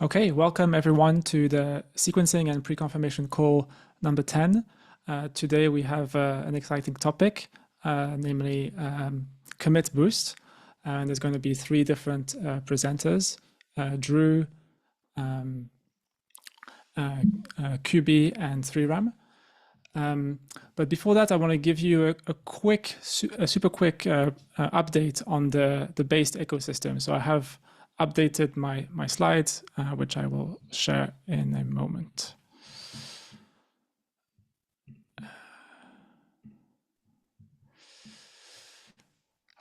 Okay, welcome everyone to the sequencing and pre-confirmation call number 10. Today we have an exciting topic, namely commit boost. And there's going to be three different presenters, Drew, QB, and 3RAM. But before that, I want to give you a super quick update on the based ecosystem. So I have updated my slides, which I will share in a moment.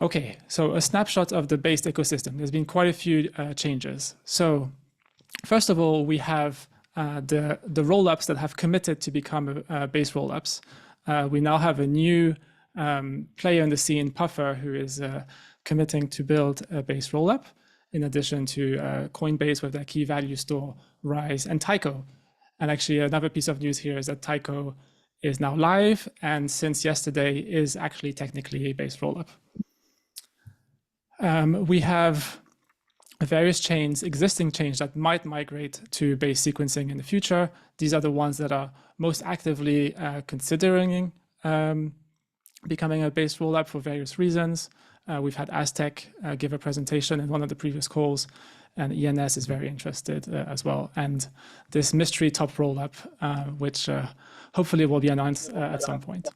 Okay, so a snapshot of the based ecosystem. There's been quite a few changes. So first of all, we have the rollups that have committed to become base rollups. We now have a new player in the scene, Puffer, who is committing to build a base rollup, in addition to Coinbase with their key value store, Rise, and Tyco. And actually, another piece of news here is that Tyco is now live, and since yesterday is actually technically a base rollup. We have various chains, existing chains that might migrate to base sequencing in the future. These are the ones that are most actively considering becoming a base rollup for various reasons. We've had Aztec give a presentation in one of the previous calls, and ENS is very interested as well. And this mystery top rollup, which hopefully will be announced at some point.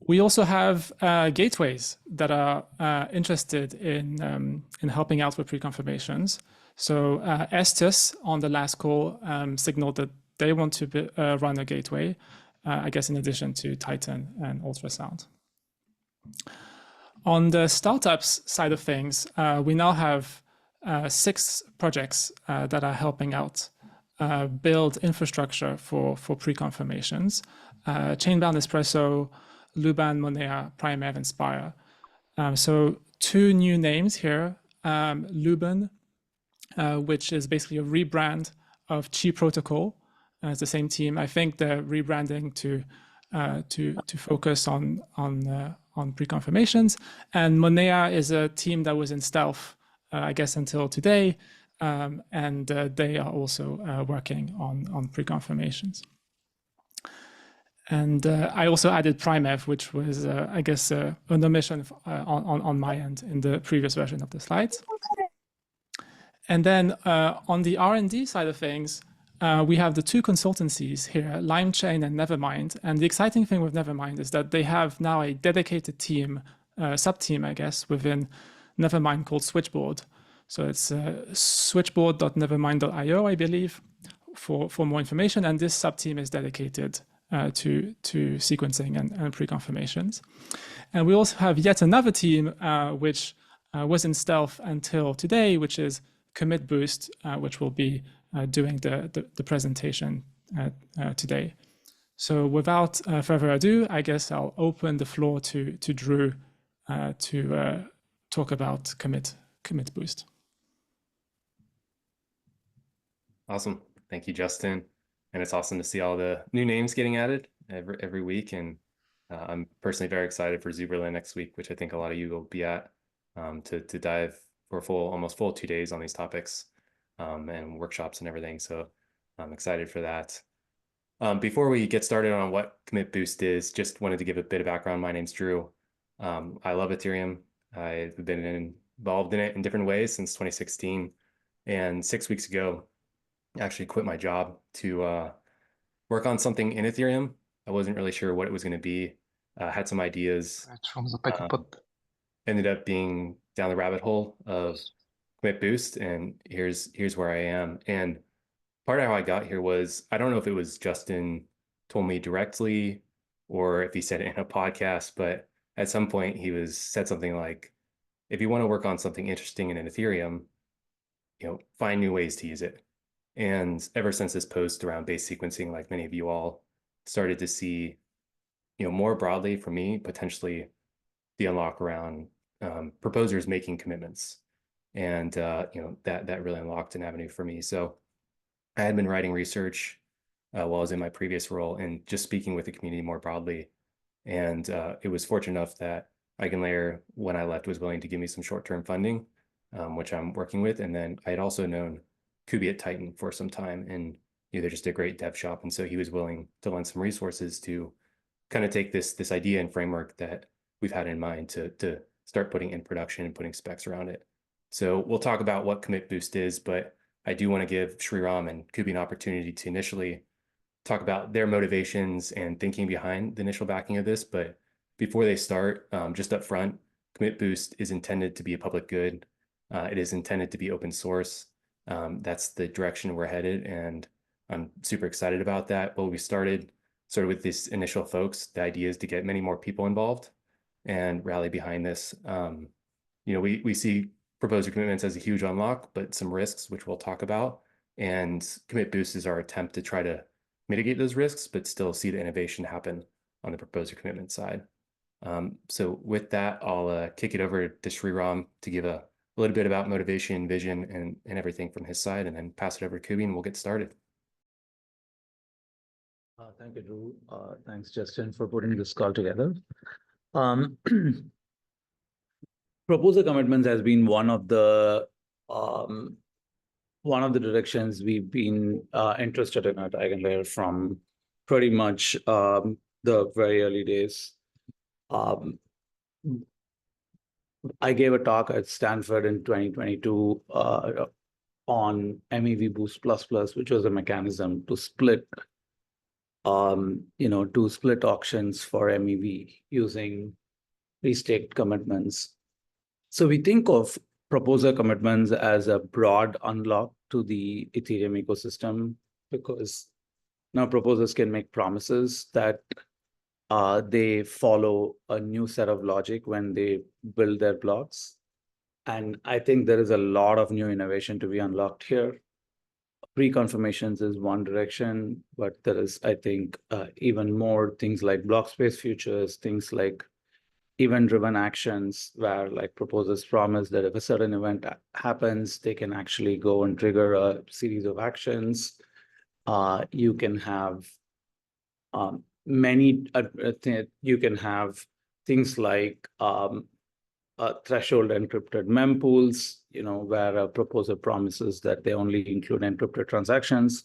We also have gateways that are interested in helping out with pre-confirmations. So Estes on the last call signaled that they want to run a gateway, I guess in addition to Titan and Ultrasound. On the startups side of things, we now have 6 projects that are helping out build infrastructure for pre-confirmations. Chainbound Espresso, Luban, Monea, Primev, and Spire. So 2 new names here. Luban, which is basically a rebrand of Chi Protocol. It's the same team. I think they're rebranding to focus on pre-confirmations. And Monea is a team that was in stealth, I guess, until today. And they are also working on pre-confirmations. And I also added Primev, which was, I guess, an omission on my end in the previous version of the slides. And then on the R&D side of things, we have the 2 consultancies here, LimeChain and Nevermind. And the exciting thing with Nevermind is that they have now a dedicated team, sub-team, I guess, within Nevermind called Switchboard. So it's switchboard.nevermind.io, I believe, for more information. And this sub-team is dedicated to sequencing and pre-confirmations. And we also have yet another team which was in stealth until today, which is Commit Boost, which will be doing the presentation today. So without further ado, I guess I'll open the floor to Drew to talk about Commit Boost. Awesome. Thank you, Justin. And it's awesome to see all the new names getting added every week. And I'm personally very excited for Zuberland next week, which I think a lot of you will be at, to dive for almost full 2 days on these topics and workshops and everything. So I'm excited for that. Before we get started on what Commit Boost is, just wanted to give a bit of background. My name's Drew. I love Ethereum. I've been involved in it in different ways since 2016. And 6 weeks ago, I actually quit my job to work on something in Ethereum. I wasn't really sure what it was going to be. Had some ideas. Ended up being down the rabbit hole of Commit Boost, and here's where I am. And part of how I got here was, I don't know if it was Justin told me directly or if he said it in a podcast, but at some point he said something like, if you want to work on something interesting in Ethereum, find new ways to use it. And ever since this post around base sequencing, like many of you all started to see, more broadly for me, potentially the unlock around proposers making commitments. And, that really unlocked an avenue for me. So I had been writing research while I was in my previous role and just speaking with the community more broadly. And it was fortunate enough that Eigenlayer, when I left, was willing to give me some short-term funding which I'm working with. And then I had also known Kubi at Titan for some time, and they're just a great dev shop. And so he was willing to lend some resources to kind of take this idea and framework that we've had in mind to start putting in production and putting specs around it. So we'll talk about what Commit Boost is, but I do want to give Sriram and Kubi an opportunity to initially talk about their motivations and thinking behind the initial backing of this. But before they start, just up front, Commit Boost is intended to be a public good. It is intended to be open source. That's the direction we're headed, and I'm super excited about that. But we started sort of with these initial folks. The idea is to get many more people involved and rally behind this. We see proposer commitments as a huge unlock, but some risks, which we'll talk about. And Commit Boost is our attempt to try to mitigate those risks, but still see the innovation happen on the proposer commitment side. So with that, I'll kick it over to Sriram to give a little bit about motivation, vision, and everything from his side, and then pass it over to Kubi, and we'll get started. Thank you, Drew. Thanks, Justin, for putting this call together. Proposer commitments has been one of the directions we've been interested in at EigenLayer from pretty much the very early days. I gave a talk at Stanford in 2022 on MEV Boost Plus, which was a mechanism to split auctions for MEV using pre-staked commitments. So we think of proposer commitments as a broad unlock to the Ethereum ecosystem, because now proposers can make promises that they follow a new set of logic when they build their blocks. And I think there is a lot of new innovation to be unlocked here. Preconfirmations is one direction, but there is, I think, even more things like block space futures, things like event-driven actions, where like proposers promise that if a certain event happens, they can actually go and trigger a series of actions. You can have you can have things like threshold encrypted mempools, where a proposer promises that they only include encrypted transactions.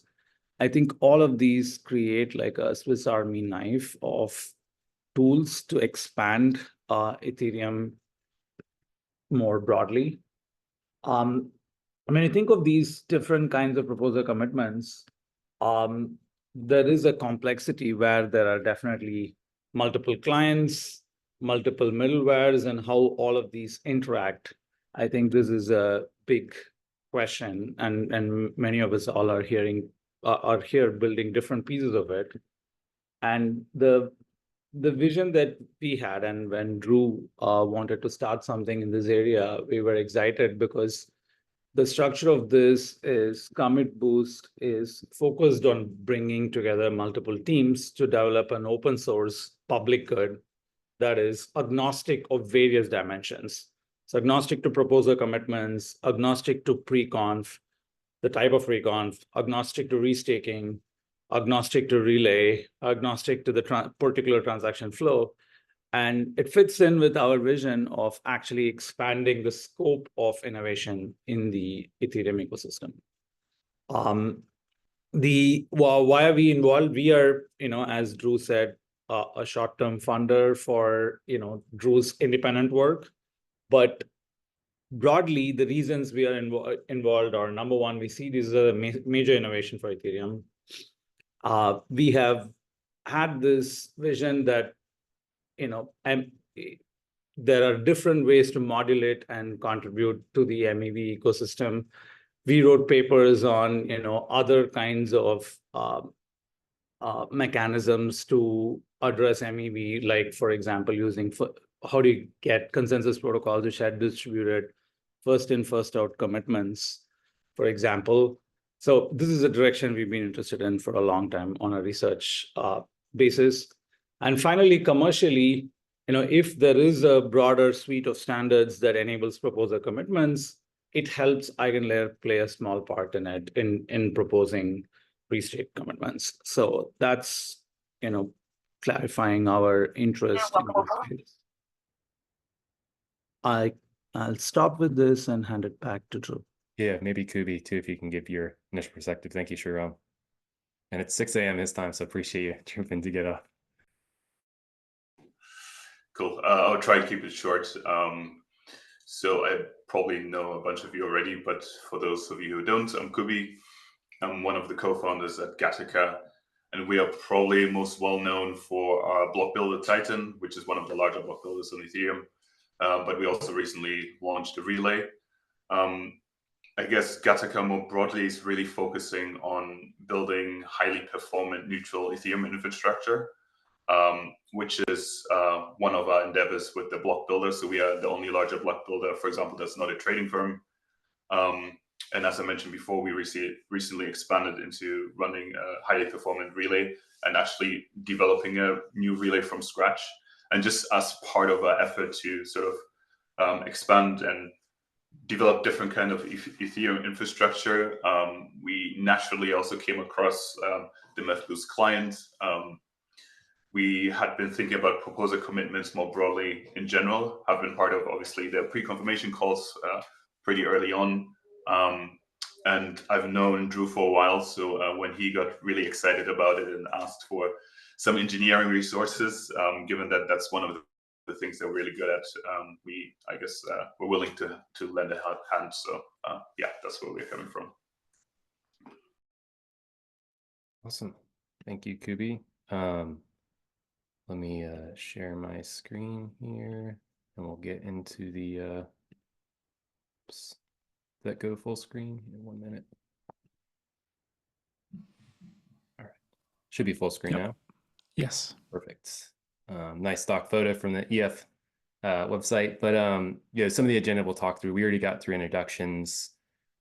I think all of these create like a Swiss Army knife of tools to expand Ethereum more broadly. I think of these different kinds of proposer commitments, there is a complexity where there are definitely multiple clients, multiple middlewares, and how all of these interact. I think this is a big question, and many of us all are here building different pieces of it. And the vision that we had, and when Drew wanted to start something in this area, we were excited because the structure of this is Commit Boost is focused on bringing together multiple teams to develop an open source public good that is agnostic of various dimensions. So agnostic to proposer commitments, agnostic to pre-conf, the type of pre-conf, agnostic to restaking, agnostic to relay, agnostic to the particular transaction flow. And it fits in with our vision of actually expanding the scope of innovation in the Ethereum ecosystem. Why are we involved? We are, as Drew said, a short-term funder for, Drew's independent work. But broadly, the reasons we are involved are, number one, we see this as a major innovation for Ethereum. We have had this vision that there are different ways to modulate and contribute to the MEV ecosystem. We wrote papers on, other kinds of mechanisms to address MEV, like, for example, how do you get consensus protocols which had distributed first in, first out commitments, for example. So this is a direction we've been interested in for a long time on a research basis. And finally, commercially, if there is a broader suite of standards that enables proposer commitments, it helps EigenLayer play a small part in it in proposing pre-staked commitments. So that's clarifying our interest in this space. I'll stop with this and hand it back to Drew. Yeah, maybe Kubi too, if you can give your initial perspective. Thank you, Shriram. And it's 6 a.m. his time, so appreciate you jumping to get up. Cool. I'll try to keep it short. So I probably know a bunch of you already, but for those of you who don't, I'm Kubi. I'm one of the co-founders at Gattaca, and we are probably most well known for our block builder Titan, which is one of the larger block builders on Ethereum. But we also recently launched a relay. I guess Gattaca more broadly is really focusing on building highly performant neutral Ethereum infrastructure, which is one of our endeavors with the block builder. So we are the only larger block builder, for example, that's not a trading firm. And as I mentioned before, we recently expanded into running a highly performant relay and actually developing a new relay from scratch. And just as part of our effort to sort of expand and develop different kind of Ethereum infrastructure, we naturally also came across the MethBoost client. We had been thinking about proposer commitments more broadly in general, have been part of obviously the pre-confirmation calls pretty early on. And I've known Drew for a while, so when he got really excited about it and asked for some engineering resources, given that that's one of the things they're really good at, I guess we're willing to lend a hand. So yeah, that's where we're coming from. Awesome. Thank you, Kubi. Let me share my screen here, and we'll get into the oops, that go full screen in 1 minute. All right, should be full screen now. Yes. Perfect. Nice stock photo from the EF website, but yeah, some of the agenda we'll talk through. We already got through introductions.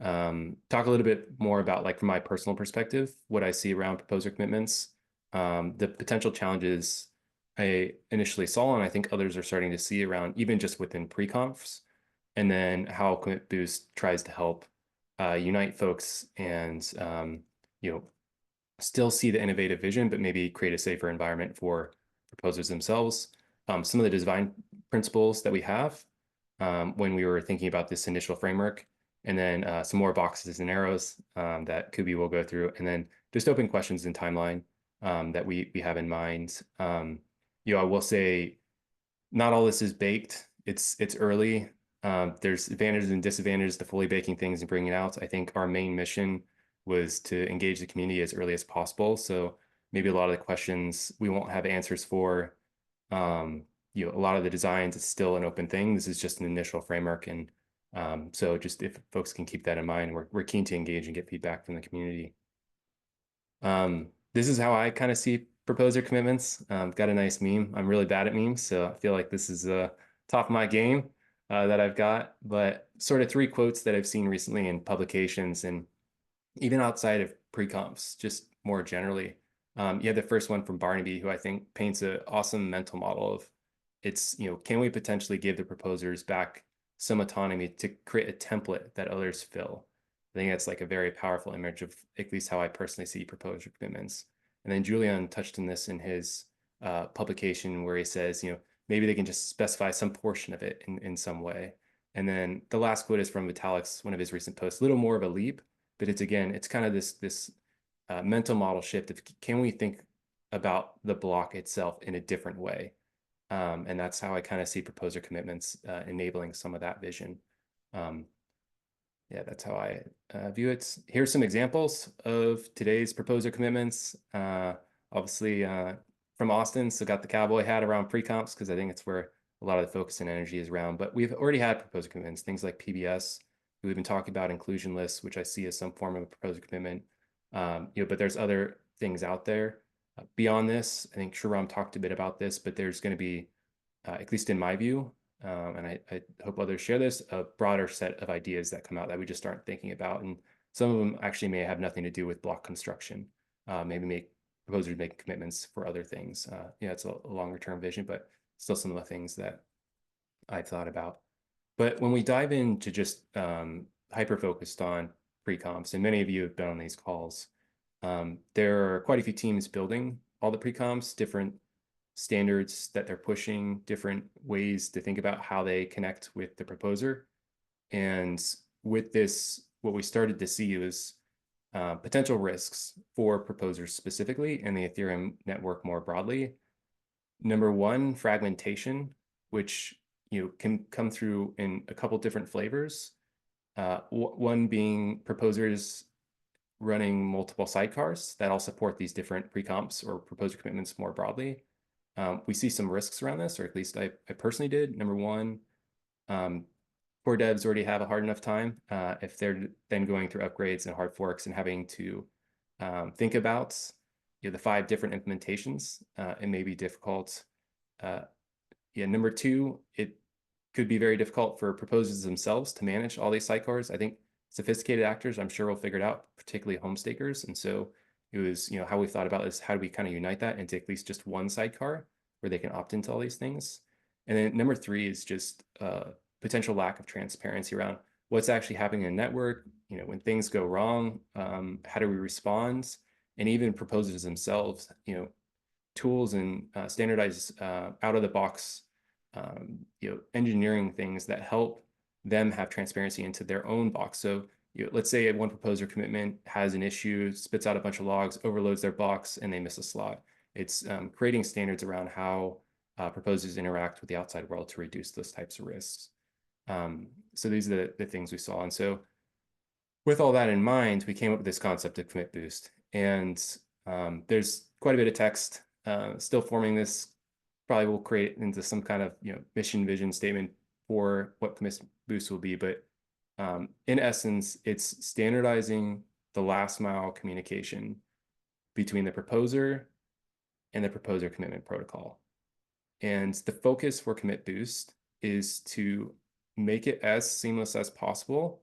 Talk a little bit more about, like, from my personal perspective, what I see around proposer commitments, the potential challenges I initially saw, and I think others are starting to see around even just within pre-confs, and then how Commit Boost tries to help unite folks and still see the innovative vision, but maybe create a safer environment for proposers themselves. Some of the design principles that we have when we were thinking about this initial framework, and then some more boxes and arrows that Kubi will go through, and then just open questions and timeline that we have in mind. I will say not all this is baked. It's early. There's advantages and disadvantages to fully baking things and bringing it out. I think our main mission was to engage the community as early as possible. So maybe a lot of the questions we won't have answers for. A lot of the designs, it's still an open thing. This is just an initial framework. And so just if folks can keep that in mind, we're keen to engage and get feedback from the community. This is how I kind of see proposer commitments. Got a nice meme. I'm really bad at memes, so I feel like this is top of my game that I've got. But sort of 3 quotes that I've seen recently in publications and even outside of pre-comps, just more generally. You have the first one from Barnaby, who I think paints an awesome mental model of can we potentially give the proposers back some autonomy to create a template that others fill? I think that's like a very powerful image of at least how I personally see proposer commitments. And then Julian touched on this in his publication where he says, maybe they can just specify some portion of it in some way. And then the last quote is from Vitalik's, one of his recent posts, a little more of a leap, but it's kind of this mental model shift of, can we think about the block itself in a different way? And that's how I kind of see proposer commitments enabling some of that vision. Yeah, that's how I view it. Here's some examples of today's proposer commitments. Obviously from Austin, so got the cowboy hat around pre-comps because I think it's where a lot of the focus and energy is around. But we've already had proposer commitments, things like PBS. We've been talking about inclusion lists, which I see as some form of a proposer commitment. But there's other things out there. Beyond this, I think Shriram talked a bit about this, but there's going to be, at least in my view, and I hope others share this, a broader set of ideas that come out that we just aren't thinking about. And some of them actually may have nothing to do with block construction. Maybe proposers make commitments for other things. It's a longer term vision, but still some of the things that I've thought about. But when we dive into just hyper-focused on pre-comps, and many of you have been on these calls, there are quite a few teams building all the pre-comps, different standards that they're pushing, different ways to think about how they connect with the proposer. And with this, what we started to see was potential risks for proposers specifically and the Ethereum network more broadly. Number one, fragmentation, which can come through in a couple different flavors. One being proposers running multiple sidecars that all support these different pre-comps or proposer commitments more broadly. We see some risks around this, or at least I personally did. Number one, core devs already have a hard enough time if they're then going through upgrades and hard forks and having to think about the 5 different implementations. It may be difficult. Number two, it could be very difficult for proposers themselves to manage all these sidecars. I think sophisticated actors, I'm sure, will figure it out, particularly home stakers. And so it was, how we thought about this, how do we kind of unite that into at least just one sidecar where they can opt into all these things. And then number 3 is just potential lack of transparency around what's actually happening in the network. When things go wrong, how do we respond? And even proposers themselves, tools and standardized out of the box, engineering things that help them have transparency into their own box. So let's say one proposer commitment has an issue, spits out a bunch of logs, overloads their box, and they miss a slot. It's creating standards around how proposers interact with the outside world to reduce those types of risks. So these are the things we saw. And so with all that in mind, we came up with this concept of commit boost. And there's quite a bit of text still forming this. Probably will create into some kind of mission vision statement for what commit boost will be. But in essence, it's standardizing the last mile communication between the proposer and the proposer commitment protocol. And the focus for commit boost is to make it as seamless as possible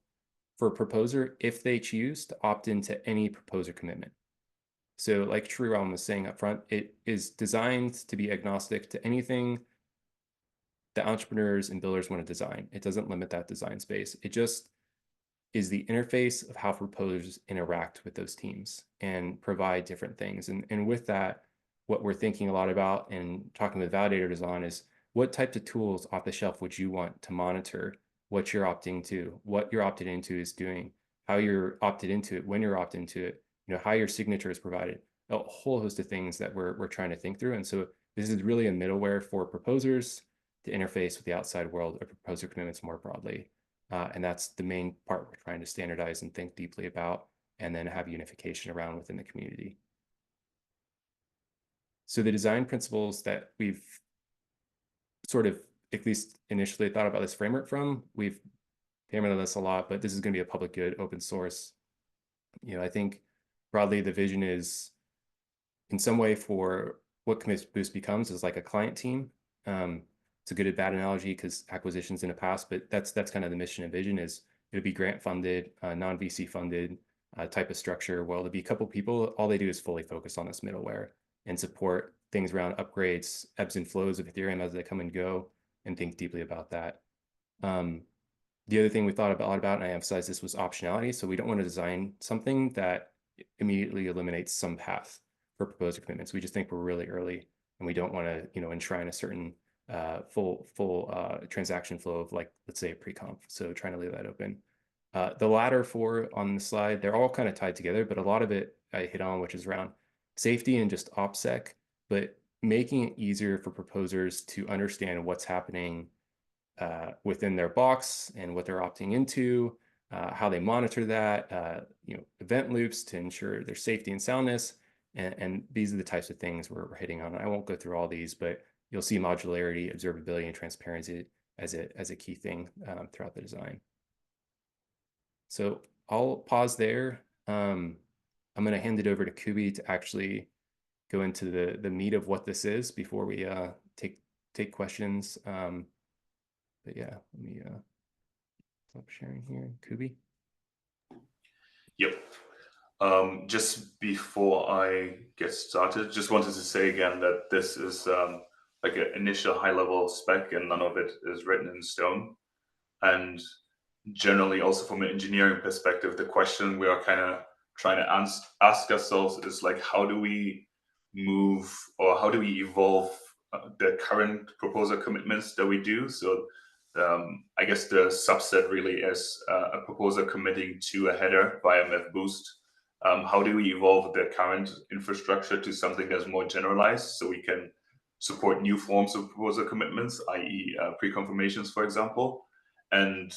for a proposer if they choose to opt into any proposer commitment. So like Shriram was saying up front, it is designed to be agnostic to anything that entrepreneurs and builders want to design. It doesn't limit that design space. It just is the interface of how proposers interact with those teams and provide different things. And with that, what we're thinking a lot about and talking with validators on is what types of tools off the shelf would you want to monitor what you're opting to, what you're opted into is doing, how you're opted into it, when you're opted into it, how your signature is provided, a whole host of things that we're trying to think through. And so this is really a middleware for proposers to interface with the outside world of proposer commitments more broadly. And that's the main part we're trying to standardize and think deeply about, and then have unification around within the community. So the design principles that we've sort of, at least initially, thought about this framework from, we've hammered on this a lot, but this is going to be a public good, open source. I think broadly the vision is in some way for what Commit Boost becomes is like a client team. It's a good and bad analogy because acquisitions in the past, but that's kind of the mission and vision is it'll be grant funded, non-VC funded type of structure. Well, there'll be a couple people, all they do is fully focus on this middleware and support things around upgrades, ebbs and flows of Ethereum as they come and go, and think deeply about that. The other thing we thought a lot about, and I emphasize this, was optionality. So we don't want to design something that immediately eliminates some path for proposer commitments. We just think we're really early, and we don't want to, enshrine a certain full transaction flow of, like, let's say a pre-comp. So trying to leave that open. The latter 4 on the slide, they're all kind of tied together, but a lot of it I hit on, which is around safety and just OPSEC, but making it easier for proposers to understand what's happening within their box and what they're opting into, how they monitor that, event loops to ensure their safety and soundness. And these are the types of things we're hitting on. I won't go through all these, but you'll see modularity, observability, and transparency as a key thing throughout the design. So I'll pause there. I'm going to hand it over to Kubi to actually go into the meat of what this is before we take questions. But yeah, let me stop sharing here. Kubi? Yep. Just before I get started, just wanted to say again that this is like an initial high-level spec, and none of it is written in stone. And generally, also from an engineering perspective, the question we are kind of trying to ask ourselves is like, how do we move, or how do we evolve the current proposer commitments that we do. So I guess the subset really is a proposer committing to a header via MevBoost. How do we evolve the current infrastructure to something that's more generalized so we can support new forms of proposer commitments, i.e. Preconfirmations, for example? And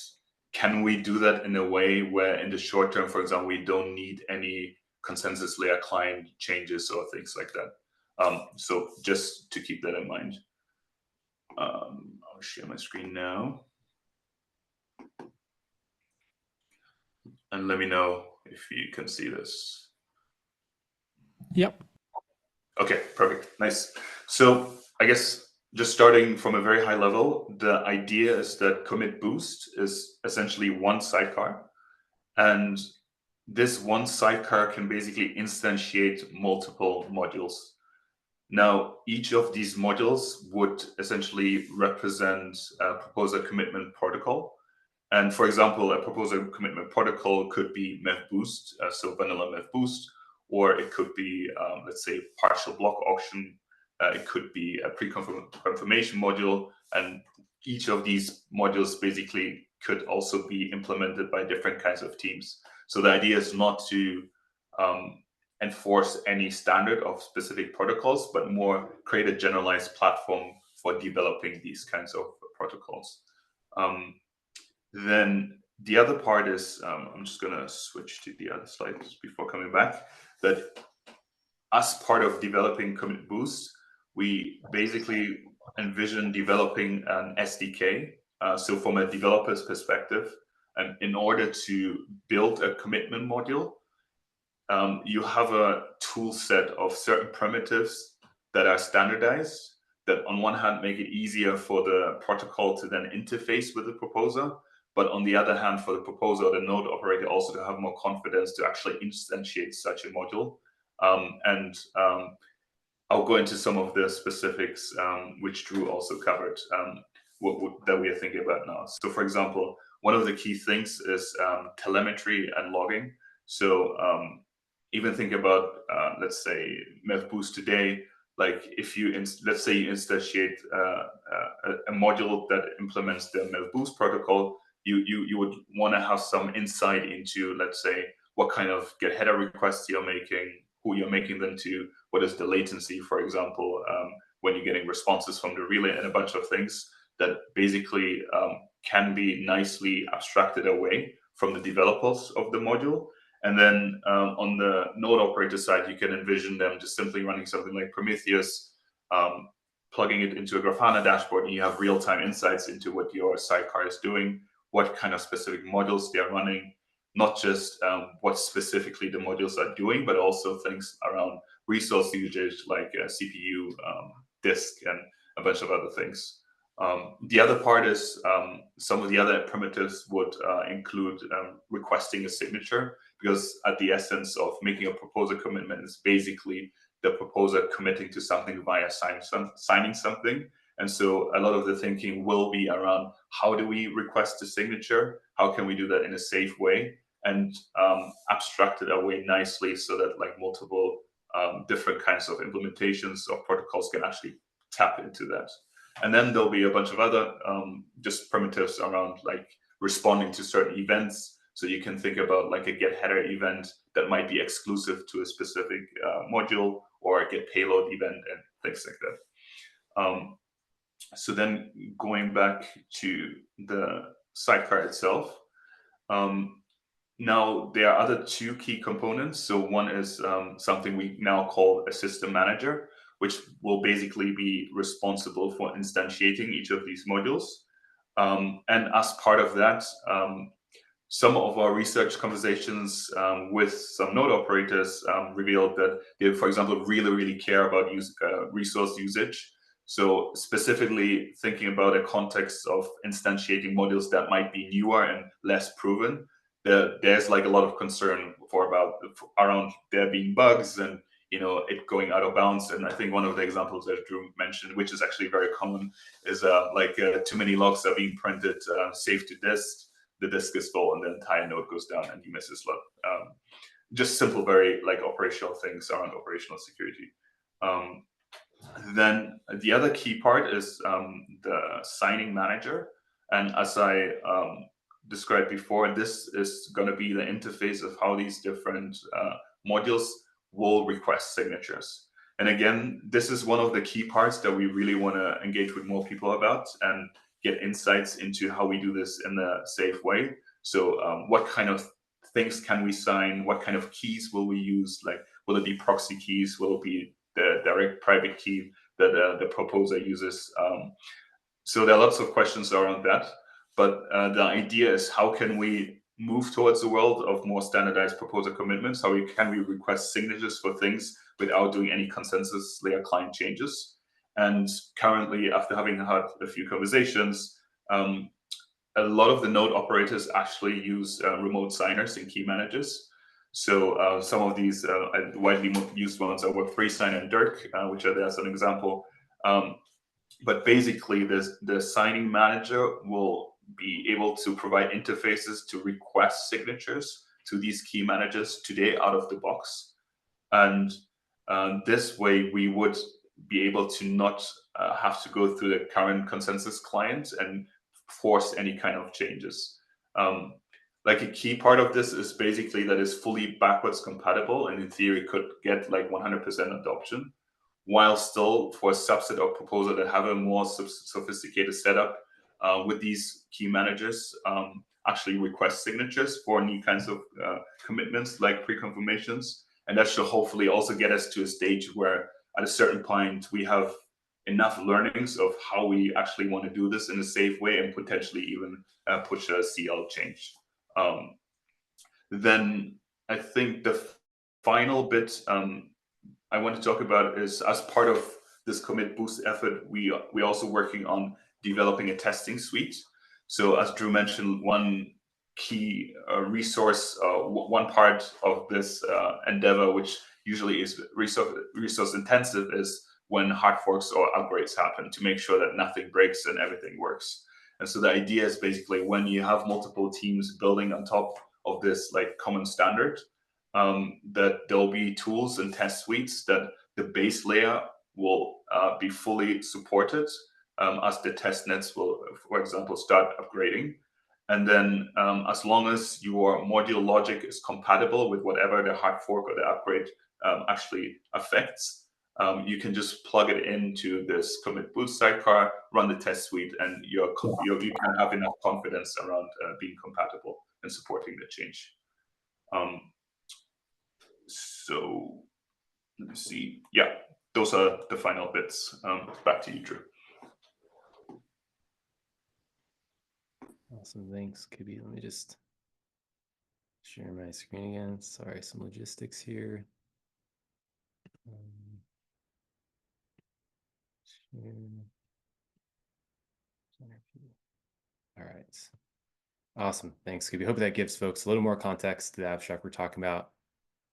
can we do that in a way where in the short term, for example, we don't need any consensus layer client changes or things like that? So just to keep that in mind. I'll share my screen now. And let me know if you can see this. Yep. Okay, perfect, nice. So I guess just starting from a very high level, the idea is that commit boost is essentially one sidecar. And this one sidecar can basically instantiate multiple modules. Now, each of these modules would essentially represent a proposer commitment protocol. And for example, a proposer commitment protocol could be MevBoost, so vanilla MevBoost, or it could be, let's say, partial block auction. It could be a pre-confirmation module. And each of these modules basically could also be implemented by different kinds of teams. So the idea is not to enforce any standard of specific protocols, but more create a generalized platform for developing these kinds of protocols. Then the other part is, I'm just going to switch to the other slides before coming back, that as part of developing Commit Boost, we basically envision developing an SDK. So from a developer's perspective, and in order to build a commitment module, you have a tool set of certain primitives that are standardized, that on one hand make it easier for the protocol to then interface with the proposer, but on the other hand, for the proposer or the node operator also to have more confidence to actually instantiate such a module. I'll go into some of the specifics, which Drew also covered, that we are thinking about now. So for example, one of the key things is telemetry and logging. So even think about, let's say, MevBoost today, like if you, let's say you instantiate a module that implements the MevBoost protocol, you would want to have some insight into, let's say, what kind of get header requests you're making, who you're making them to, what is the latency, for example, when you're getting responses from the relay, and a bunch of things that basically can be nicely abstracted away from the developers of the module. And then on the node operator side, you can envision them just simply running something like Prometheus, plugging it into a Grafana dashboard, and you have real-time insights into what your sidecar is doing, what kind of specific modules they are running, not just what specifically the modules are doing, but also things around resource usage like CPU, disk, and a bunch of other things. The other part is some of the other primitives would include requesting a signature, because at the essence of making a proposer commitment is basically the proposer committing to something via signing something. And so a lot of the thinking will be around how do we request a signature? How can we do that in a safe way? And abstract it away nicely so that like multiple different kinds of implementations of protocols can actually tap into that. And then there'll be a bunch of other just primitives around like responding to certain events. So you can think about like a get header event that might be exclusive to a specific module, or a get payload event and things like that. So then going back to the sidecar itself, now there are other two key components. So one is something we now call a system manager, which will basically be responsible for instantiating each of these modules. And as part of that, some of our research conversations with some node operators revealed that they, for example, really care about resource usage. So specifically thinking about a context of instantiating modules that might be newer and less proven, there's like a lot of concern around there being bugs and it going out of bounds. And I think one of the examples that Drew mentioned, which is actually very common, is too many logs are being printed, saved to disk. The disk is full, and the entire node goes down, and you miss a slot. Just simple, very like operational things around operational security. Then the other key part is the signing manager. And as I described before, this is going to be the interface of how these different modules will request signatures. And again, this is one of the key parts that we really want to engage with more people about and get insights into how we do this in a safe way. So what kind of things can we sign? What kind of keys will we use? Like, will it be proxy keys? Will it be the direct private key that the proposer uses? So there are lots of questions around that. But the idea is, how can we move towards a world of more standardized proposer commitments? How can we request signatures for things without doing any consensus layer client changes? And currently, after having had a few conversations, a lot of the node operators actually use remote signers and key managers. So some of these widely used ones are Web3 Signer and Dirk, which are there as an example. But basically, the signing manager will be able to provide interfaces to request signatures to these key managers today out of the box. And this way, we would be able to not have to go through the current consensus client and force any kind of changes. Like a key part of this is basically that it's fully backwards compatible, and in theory could get like 100% adoption, while still for a subset of proposals that have a more sophisticated setup with these key managers actually request signatures for new kinds of commitments like pre-confirmations. And that should hopefully also get us to a stage where at a certain point we have enough learnings of how we actually want to do this in a safe way and potentially even push a CL change. Then I think the final bit I want to talk about is, as part of this commit boost effort, we also working on developing a testing suite. So as Drew mentioned, one key resource, one part of this endeavor, which usually is resource intensive, is when hard forks or upgrades happen, to make sure that nothing breaks and everything works. And so the idea is basically, when you have multiple teams building on top of this like common standard, that there'll be tools and test suites that the base layer will be fully supported as the test nets will, for example, start upgrading. And then as long as your module logic is compatible with whatever the hard fork or the upgrade actually affects, you can just plug it into this commit boost sidecar, run the test suite, and you can have enough confidence around being compatible and supporting the change. So let me see. Yeah, those are the final bits. Back to you, Drew. Awesome, thanks, Kibi. Let me just share my screen again. Sorry, some logistics here. All right. Awesome. Thanks, Kibi. Hope that gives folks a little more context to the abstract we're talking about,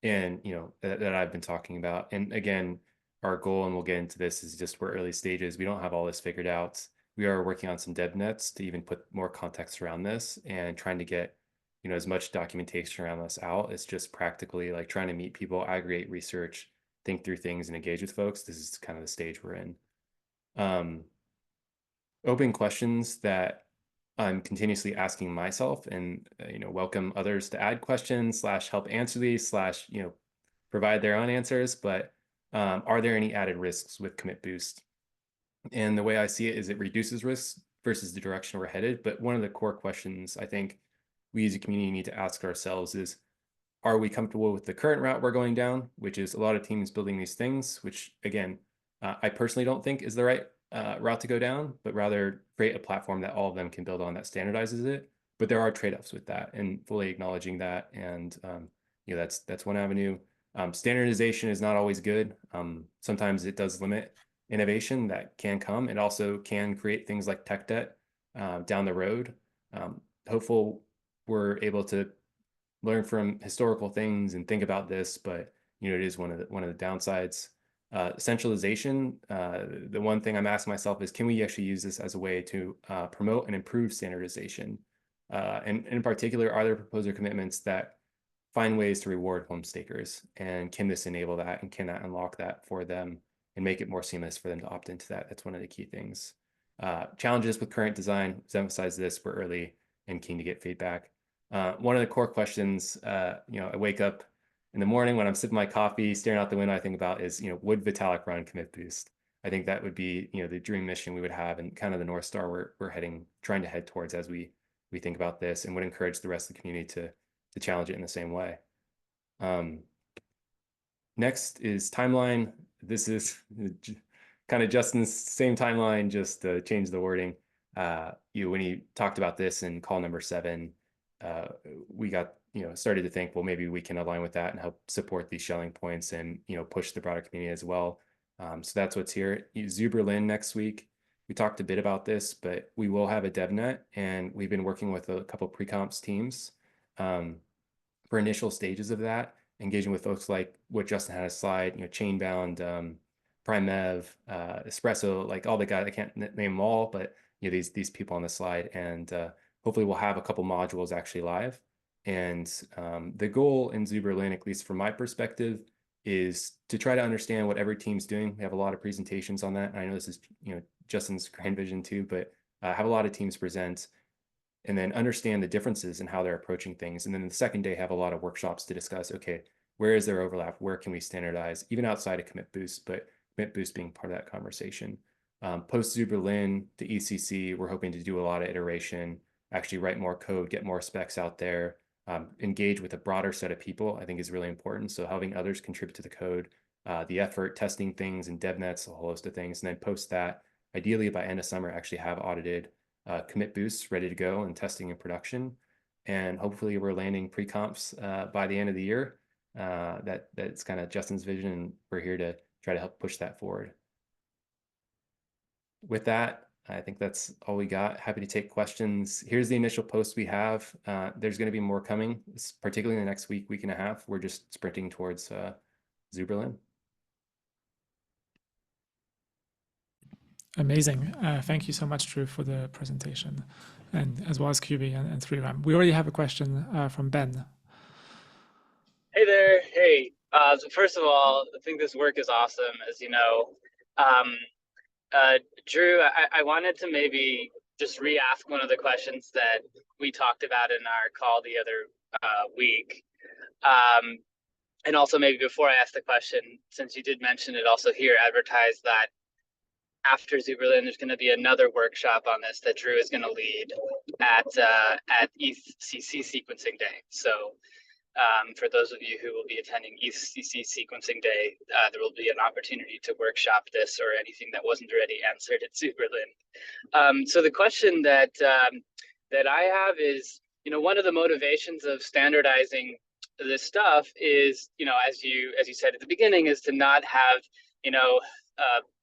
and that I've been talking about. And again, our goal, and we'll get into this, is just we're early stages. We don't have all this figured out. We are working on some dev nets to even put more context around this, and trying to get as much documentation around this out. It's just practically like trying to meet people, aggregate research, think through things, and engage with folks. This is kind of the stage we're in. Open questions that I'm continuously asking myself, and welcome others to add questions / help answer these / provide their own answers. But are there any added risks with commit boost? And the way I see it is it reduces risks versus the direction we're headed. But one of the core questions I think we as a community need to ask ourselves is, are we comfortable with the current route we're going down, which is a lot of teams building these things, which again, I personally don't think is the right route to go down, but rather create a platform that all of them can build on that standardizes it. But there are trade-offs with that, and fully acknowledging that. And that's one avenue. Standardization is not always good. Sometimes it does limit innovation that can come. It also can create things like tech debt down the road. Hopeful we're able to learn from historical things and think about this, but it is one of the downsides. Centralization. The one thing I'm asking myself is, can we actually use this as a way to promote and improve standardization? And in particular, are there proposer commitments that find ways to reward home stakers? And can this enable that? And can that unlock that for them? and make it more seamless for them to opt into that. That's one of the key things. Challenges with current design, let's emphasize this, we're early and keen to get feedback. One of the core questions, I wake up in the morning when I'm sipping my coffee, staring out the window, I think about is, would Vitalik run commit boost? I think that would be, the dream mission we would have and kind of the North Star we're trying to head towards as we think about this, and would encourage the rest of the community to challenge it in the same way. Next is timeline. This is kind of Justin's same timeline, just to change the wording. When he talked about this in call number 7, we got, started to think, well, maybe we can align with that and help support these Schelling points and, push the broader community as well. So that's what's here. Zuberlin next week. We talked a bit about this, but we will have a DevNet, and we've been working with a couple pre-comps teams for initial stages of that, engaging with folks like what Justin had a slide, Chainbound, Primev, Espresso, like all the guys, I can't name them all, but these people on the slide, and hopefully we'll have a couple modules actually live. And the goal in Zuberlin, at least from my perspective, is to try to understand what every team's doing. We have a lot of presentations on that. And I know this is Justin's grand vision too, but have a lot of teams present, and then understand the differences in how they're approaching things. And then the second day, have a lot of workshops to discuss, okay, where is there overlap? Where can we standardize, even outside of Commit Boost, but Commit Boost being part of that conversation. Post Zuberlin to ECC, we're hoping to do a lot of iteration, actually write more code, get more specs out there, engage with a broader set of people, I think is really important. So having others contribute to the code, the effort, testing things in DevNets, a whole host of things, and then post that, ideally by end of summer, actually have audited commit boosts ready to go and testing in production. And hopefully we're landing pre-comps by the end of the year. That's kind of Justin's vision, and we're here to try to help push that forward. With that, I think that's all we got. Happy to take questions. Here's the initial post we have. There's going to be more coming, particularly in the next week and a half. We're just sprinting towards Zuberlin. Amazing. Thank you so much, Drew, for the presentation, and as well as QB and 3RAM. We already have a question from Ben. Hey there. Hey. So first of all, I think this work is awesome, as you know. Drew, I wanted to maybe just re-ask one of the questions that we talked about in our call the other week. And also maybe before I ask the question, since you did mention it also here, advertise that after Zuberlin, there's going to be another workshop on this that Drew is going to lead at ECC Sequencing Day. So for those of you who will be attending ECC Sequencing Day, there will be an opportunity to workshop this or anything that wasn't already answered at Zuberlin. So the question that I have is, one of the motivations of standardizing this stuff is, as you said at the beginning, is to not have,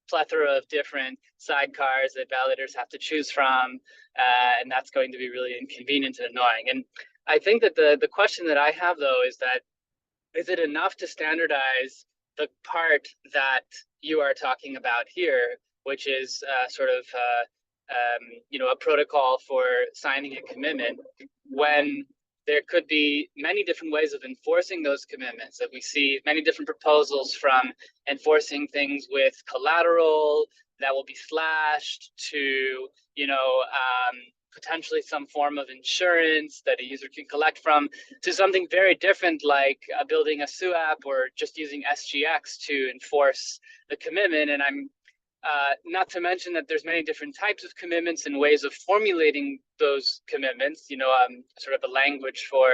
plethora of different sidecars that validators have to choose from, and that's going to be really inconvenient and annoying. And I think that the question that I have, though, is that, is it enough to standardize the part that you are talking about here, which is sort of a protocol for signing a commitment, when there could be many different ways of enforcing those commitments, that we see many different proposals, from enforcing things with collateral that will be slashed to, potentially some form of insurance that a user can collect from, to something very different like building a SUAP or just using SGX to enforce the commitment. And I'm not to mention that there's many different types of commitments and ways of formulating those commitments, sort of a language for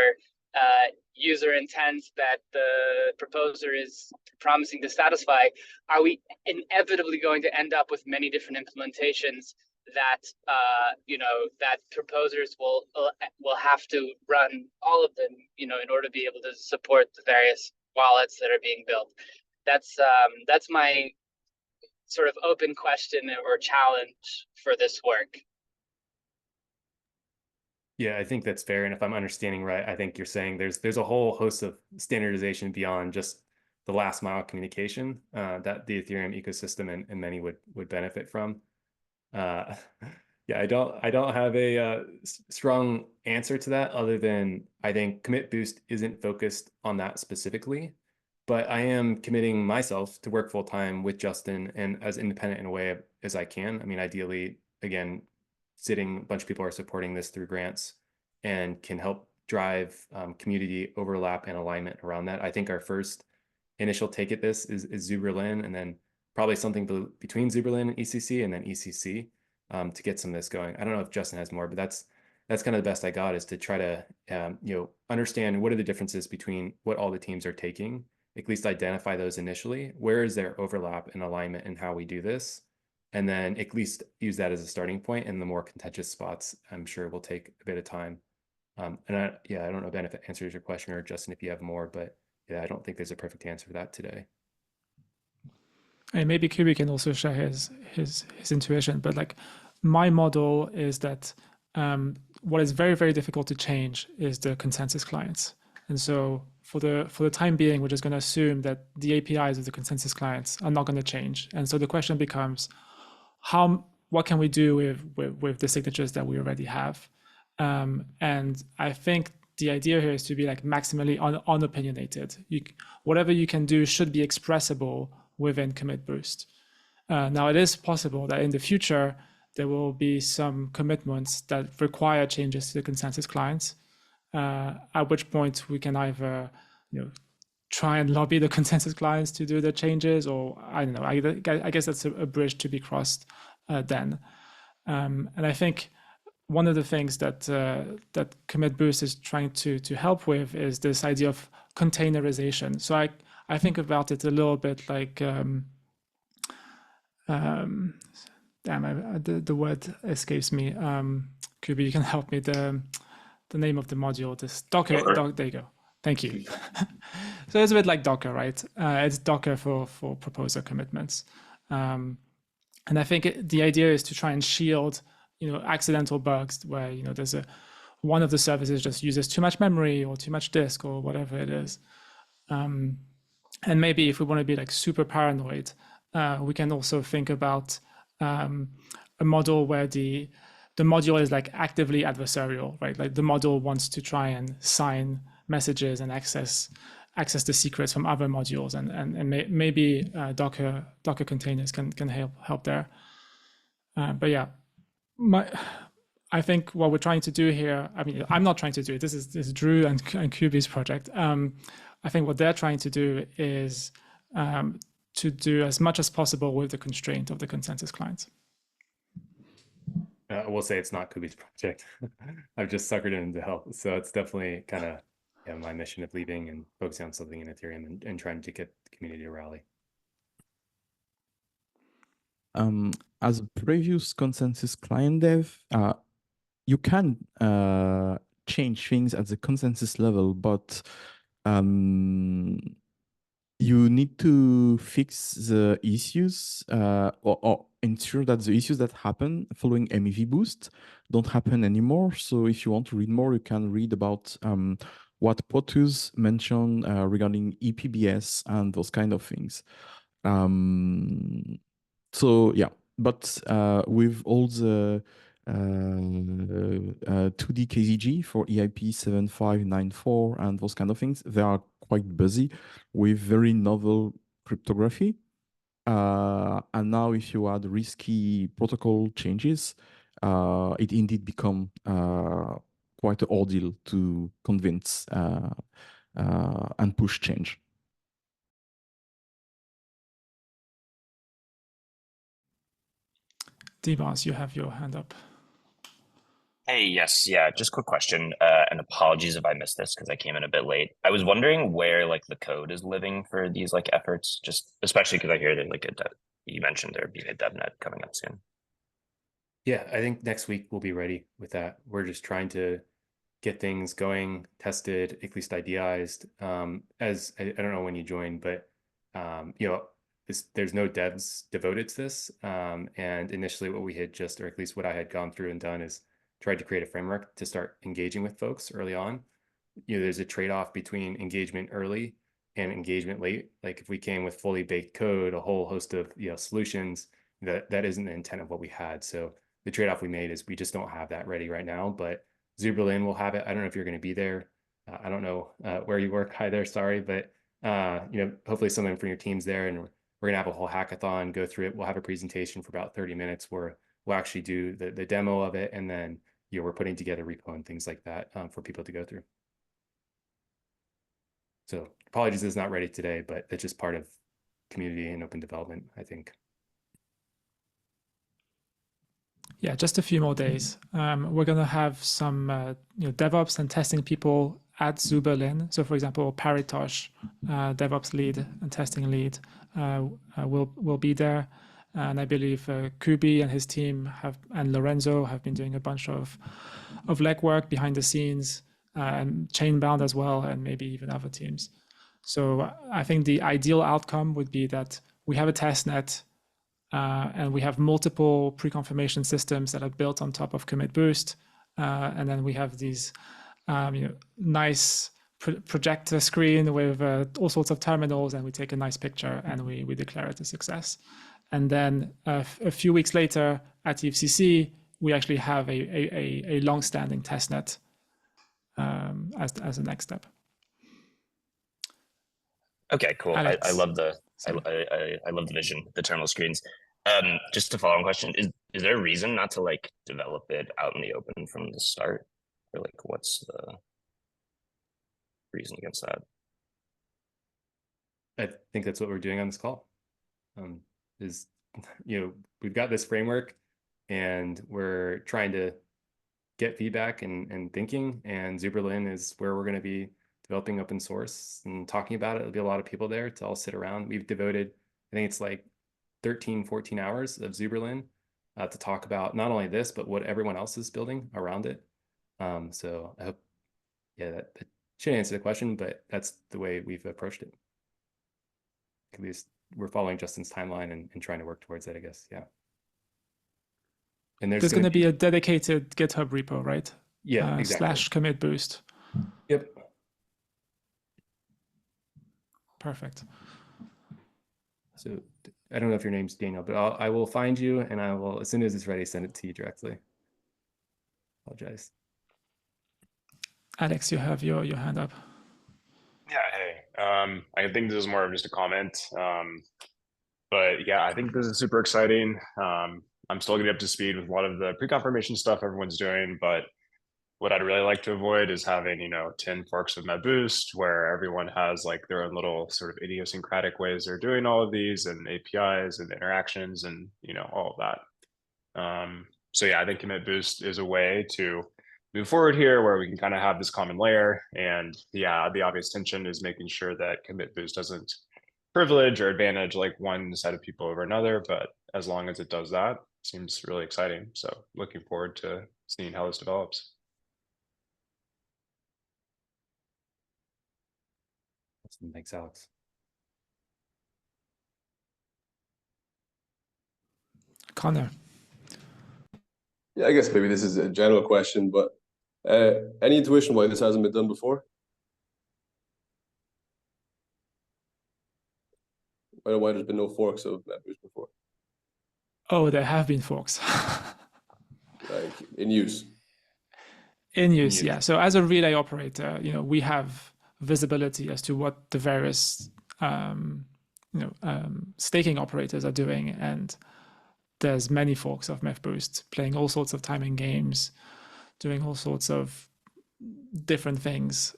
user intent that the proposer is promising to satisfy. Are we inevitably going to end up with many different implementations that that proposers will have to run all of them, in order to be able to support the various wallets that are being built? That's my sort of open question or challenge for this work. Yeah, I think that's fair. And if I'm understanding right, I think you're saying there's a whole host of standardization beyond just the last mile communication that the Ethereum ecosystem and many would benefit from. Yeah, I don't have a strong answer to that, other than I think Commit Boost isn't focused on that specifically. but I am committing myself to work full time with Justin and as independent in a way as I can. I mean, ideally, again, a bunch of people are supporting this through grants and can help drive community overlap and alignment around that. I think our first initial take at this is Zuberlin, and then probably something between Zuberlin and ECC, and then ECC to get some of this going. I don't know if Justin has more, but that's kind of the best I got, is to try to understand what are the differences between what all the teams are taking, at least identify those initially. Where is there overlap and alignment in how we do this? And then at least use that as a starting point. And the more contentious spots, I'm sure will take a bit of time. And I don't know, Ben, if it answers your question, or Justin, if you have more, but yeah, I don't think there's a perfect answer for that today. And maybe Kubi can also share his intuition, but like my model is that what is very, very difficult to change is the consensus clients. And so for the time being, we're just going to assume that the APIs of the consensus clients are not going to change. And so the question becomes, what can we do with the signatures that we already have? And I think the idea here is to be like maximally unopinionated. Whatever you can do should be expressible within commit boost. Now it is possible that in the future there will be some commitments that require changes to the consensus clients, at which point we can either try and lobby the consensus clients to do the changes, or I don't know. I guess that's a bridge to be crossed then. And I think one of the things that that Commit Boost is trying to help with is this idea of containerization. So I think about it a little bit like the word escapes me. Kubi, you can help me. The name of the module, this Docker. There you go. Thank you. So it's a bit like Docker, right? It's Docker for proposer commitments. And I think the idea is to try and shield accidental bugs where there's one of the services just uses too much memory or too much disk or whatever it is. And maybe if we want to be like super paranoid, we can also think about a model where the module is like actively adversarial, right? Like the module wants to try and sign messages and access the secrets from other modules, and maybe Docker containers can help there. But yeah, I think what we're trying to do here, I mean, I'm not trying to do it. This is Drew and Kubi's project. I think what they're trying to do is to do as much as possible with the constraint of the consensus clients. I will say it's not Kubi's project. I've just suckered in to help. So it's definitely kind of my mission of leaving and focusing on something in Ethereum and trying to get the community to rally. As a previous consensus client dev, you can change things at the consensus level, but you need to fix the issues or ensure that the issues that happen following MEV boost don't happen anymore. So if you want to read more, you can read about what Potus mentioned regarding EPBS and those kind of things. So yeah, but with all the 2D KZG for EIP 7594 and those kind of things, they are quite busy with very novel cryptography. And now if you add risky protocol changes, it indeed become quite an ordeal to convince and push change. Debas, you have your hand up. Hey, yes, yeah, just quick question, and apologies if I missed this because I came in a bit late. I was wondering where like the code is living for these like efforts, just especially because I hear that like you mentioned there being a DevNet coming up soon. Yeah, I think next week we'll be ready with that. We're just trying to get things going, tested, at least idealized. As I don't know when you joined, but there's no devs devoted to this. And initially what we had just, or at least what I had gone through and done, is tried to create a framework to start engaging with folks early on. There's a trade-off between engagement early and engagement late. Like if we came with fully baked code, a whole host of solutions, that isn't the intent of what we had. So the trade-off we made is we just don't have that ready right now, but Zuberlin will have it. I don't know if you're going to be there. I don't know where you work either, sorry, but hopefully someone from your team's there, and we're gonna have a whole hackathon, go through it. We'll have a presentation for about 30 minutes where we'll actually do the demo of it, and then we're putting together repo and things like that for people to go through. So apologies, it's not ready today, but it's just part of community and open development, I think. Yeah, just a few more days. We're going to have some DevOps and testing people at Zoo Berlin. So, for example, Paritosh, DevOps lead and testing lead, will be there. And I believe Kubi and his team and Lorenzo have been doing a bunch of legwork behind the scenes, and Chainbound as well, and maybe even other teams. So I think the ideal outcome would be that we have a test net, and we have multiple pre-confirmation systems that are built on top of Commit Boost, and then we have these nice projector screen with all sorts of terminals, and we take a nice picture and we declare it a success. And then a few weeks later at EFCC, we actually have a long-standing testnet as the next step. Okay, cool. Alex, I love the I love the vision, the terminal screens. Just a follow-on question: is there a reason not to like develop it out in the open from the start, or like what's the reason against that? I think that's what we're doing on this call. We've got this framework, and we're trying to get feedback and thinking. And Zoo Berlin is where we're going to be developing open source and talking about it. There'll be a lot of people there to all sit around. We've devoted, I think it's like 13, 14 hours of Zoo Berlin to talk about not only this, but what everyone else is building around it. So I hope, that should answer the question, but that's the way we've approached it. At least we're following Justin's timeline and trying to work towards it, I guess. Yeah. And there's going to be a dedicated GitHub repo, right? Yeah, exactly. /commit boost. Yep. Perfect. So I don't know if your name's Daniel, but I will find you, and I will, as soon as it's ready, send it to you directly. Apologize. Alex, you have your hand up. Yeah, hey. I think this is more of just a comment. But yeah, I think this is super exciting. I'm still gonna be up to speed with a lot of the pre-confirmation stuff everyone's doing, but what I'd really like to avoid is having, 10 forks of MedBoost where everyone has like their own little sort of idiosyncratic ways they're doing all of these, and APIs and interactions and, all of that. So yeah, I think Commit Boost is a way to move forward here where we can kind of have this common layer. And yeah, the obvious tension is making sure that Commit Boost doesn't privilege or advantage like one set of people over another. But as long as it does that, seems really exciting. So looking forward to seeing how this develops. Thanks, Alex. Connor. Yeah, I guess maybe this is a general question, but any intuition why this hasn't been done before? Why there's been no forks of MedBoost before? Oh, there have been forks. Like in use. In use, yeah. So as a relay operator, we have visibility as to what the various staking operators are doing, and there's many forks of MedBoost playing all sorts of timing games, doing all sorts of different things.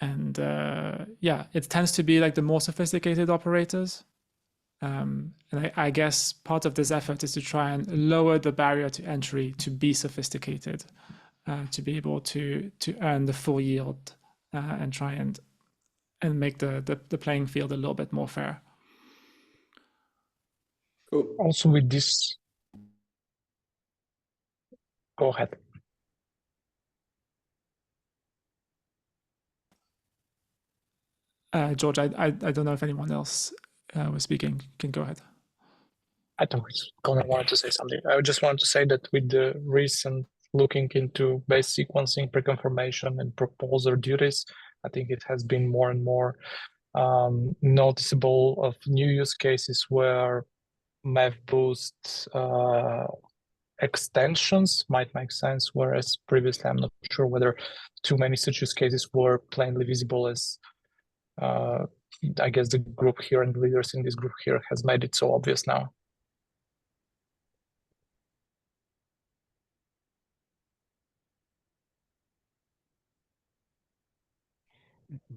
It tends to be like the more sophisticated operators. And I guess part of this effort is to try and lower the barrier to entry to be sophisticated, to be able to earn the full yield, and try and make the playing field a little bit more fair. Cool. Also with this, go ahead. George, I don't know if anyone else was speaking. You can go ahead. I thought Connor wanted to say something. I just wanted to say that with the recent looking into base sequencing, preconfirmation, and proposer duties, I think it has been more and more noticeable of new use cases where MevBoost extensions might make sense, whereas previously I'm not sure whether too many such use cases were plainly visible, as I guess the group here and the leaders in this group here has made it so obvious now.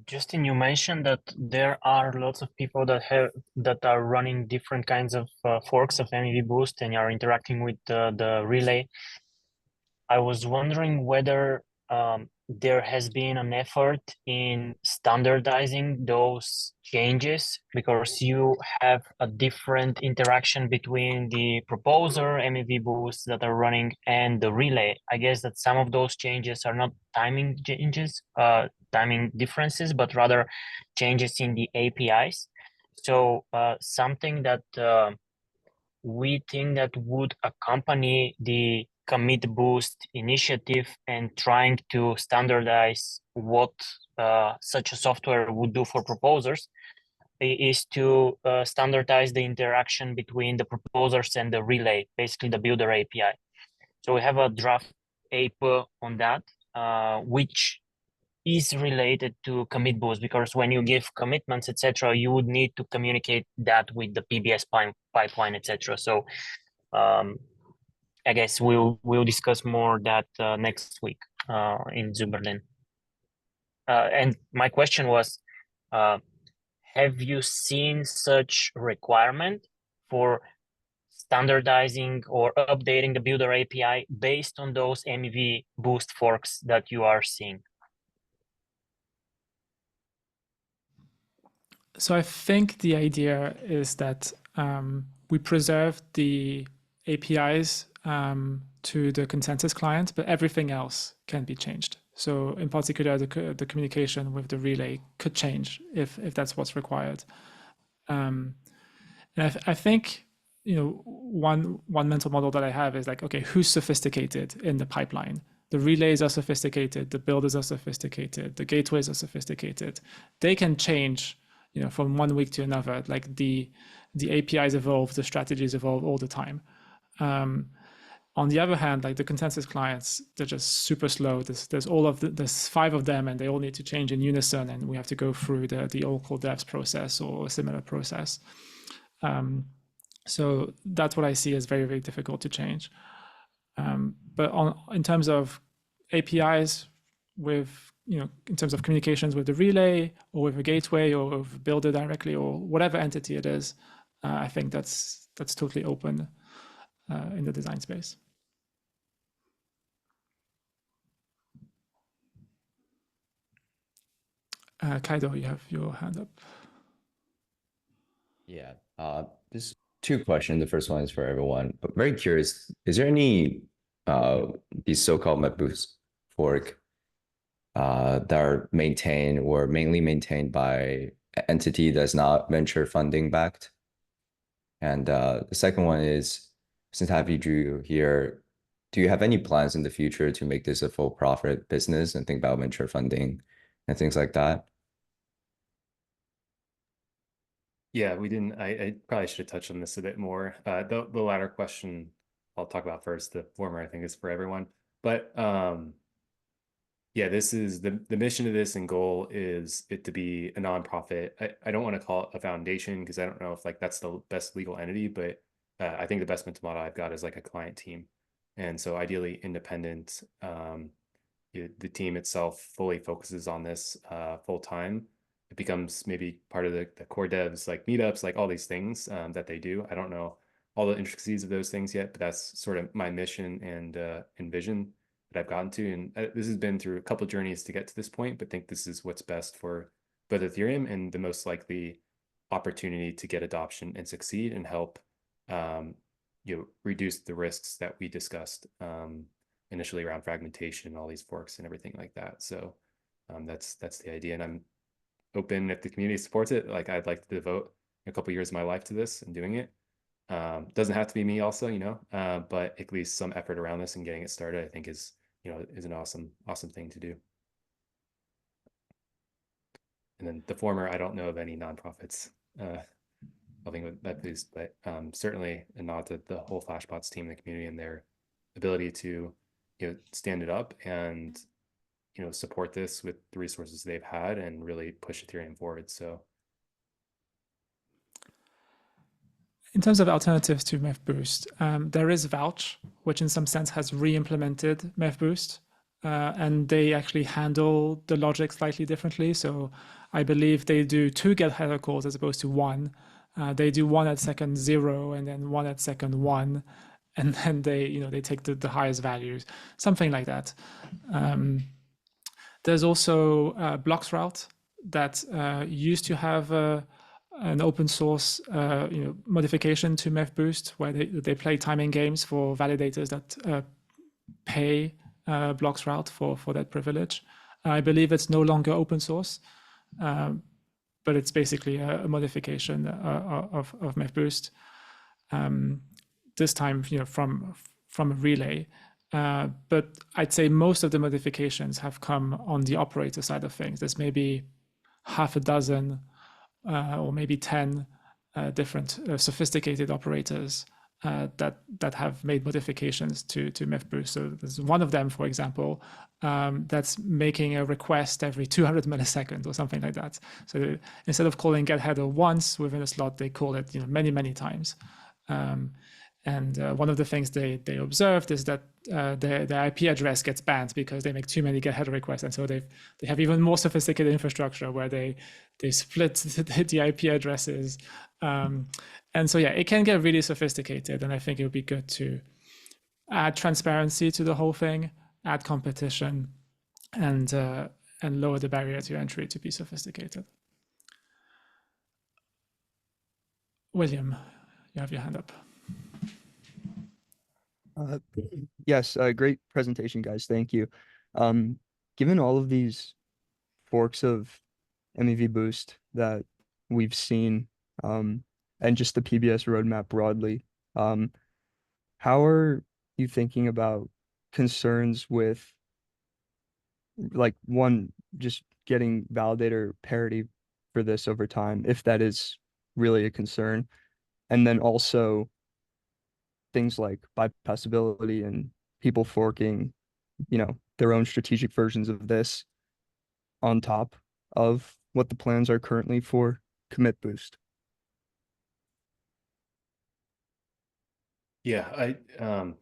Justin, you mentioned that there are lots of people that are running different kinds of forks of MEV Boost and are interacting with the relay. I was wondering whether there has been an effort in standardizing those changes, because you have a different interaction between the proposer MEV boosts that are running and the relay. I guess that some of those changes are not timing changes, timing differences, but rather changes in the APIs. So something that we think that would accompany the commit boost initiative and trying to standardize what such a software would do for proposers is to standardize the interaction between the proposers and the relay, basically the builder API. So we have a draft ape on that, which is related to commit boost, because when you give commitments, etc., you would need to communicate that with the PBS pipeline, etc. So I guess we'll discuss more that next week in Zuberlin. And my question was, have you seen such requirement for standardizing or updating the builder API based on those MEV boost forks that you are seeing? So I think the idea is that we preserve the APIs to the consensus client, but everything else can be changed. So in particular, the communication with the relay could change if that's what's required. And I think, you know, one mental model that I have is like, okay, who's sophisticated in the pipeline? The relays are sophisticated, the builders are sophisticated, the gateways are sophisticated. They can change, you know, from 1 week to another. Like the APIs evolve, the strategies evolve all the time. On the other hand, like the consensus clients, they're just super slow. There's 5 of them, and they all need to change in unison, and we have to go through the Oracle devs process or a similar process. So that's what I see as very, very difficult to change. But in terms of APIs, with, you know, in terms of communications with the relay or with a gateway or with a builder directly or whatever entity it is, I think that's totally open in the design space. Kaido, you have your hand up. Yeah, there's 2 questions. The first one is for everyone, but very curious, is there any these so-called MapBoost fork that are maintained or mainly maintained by an entity that's not venture funding backed? And the second one is, since I have you here, do you have any plans in the future to make this a full profit business and think about venture funding and things like that? Yeah, we didn't. I probably should have touched on this a bit more. The latter question I'll talk about first. The former, I think, is for everyone. But yeah, this is the mission of this and goal is it to be a nonprofit. I don't want to call it a foundation because I don't know if like that's the best legal entity, but I think the best mental model I've got is like a client team, and so ideally independent. The team itself fully focuses on this full time. It becomes maybe part of the core devs, like meetups, like all these things that they do. I don't know all the intricacies of those things yet, but that's sort of my mission and vision that I've gotten to. And this has been through a couple of journeys to get to this point, but think this is what's best for both Ethereum and the most likely opportunity to get adoption and succeed and help reduce the risks that we discussed initially around fragmentation, all these forks and everything like that. So that's the idea. And I'm open if the community supports it. Like I'd like to devote a couple of years of my life to this and doing it. Doesn't have to be me also, but at least some effort around this and getting it started, I think is an awesome thing to do. And then the former, I don't know of any nonprofits helping with that boost, but certainly a nod to the whole Flashbots team, the community, and their ability to, stand it up and, support this with the resources they've had and really push Ethereum forward. So in terms of alternatives to MEF-Boost, there is Vouch, which in some sense has re-implemented MEF-Boost, and they actually handle the logic slightly differently. So I believe they do 2 get header calls as opposed to 1. They do 1 at second 0 and then 1 at second 1, and then they take the highest values, something like that. There's also Bloxroute that used to have an open source modification to MEF-Boost, where they play timing games for validators that pay Bloxroute for that privilege. I believe it's no longer open source, but it's basically a modification of MEF-Boost. This time, from a relay. But I'd say most of the modifications have come on the operator side of things. There's maybe half a dozen or maybe 10 different sophisticated operators that have made modifications to MEF-Boost. So there's one of them, for example, that's making a request every 200 milliseconds or something like that. So instead of calling get header once within a slot, they call it many times. And one of the things they observed is that their IP address gets banned because they make too many get header requests, and so they have even more sophisticated infrastructure where they split the IP addresses, and so yeah, it can get really sophisticated. And I think it would be good to add transparency to the whole thing, add competition, and lower the barrier to entry to be sophisticated. William, you have your hand up. Yes, great presentation, guys. Thank you. Given all of these forks of MEV Boost that we've seen, and just the PBS roadmap broadly, how are you thinking about concerns with, like, one, just getting validator parity for this over time, if that is really a concern, and then also things like bypassability and people forking, their own strategic versions of this on top of what the plans are currently for commit boost? Yeah, I'm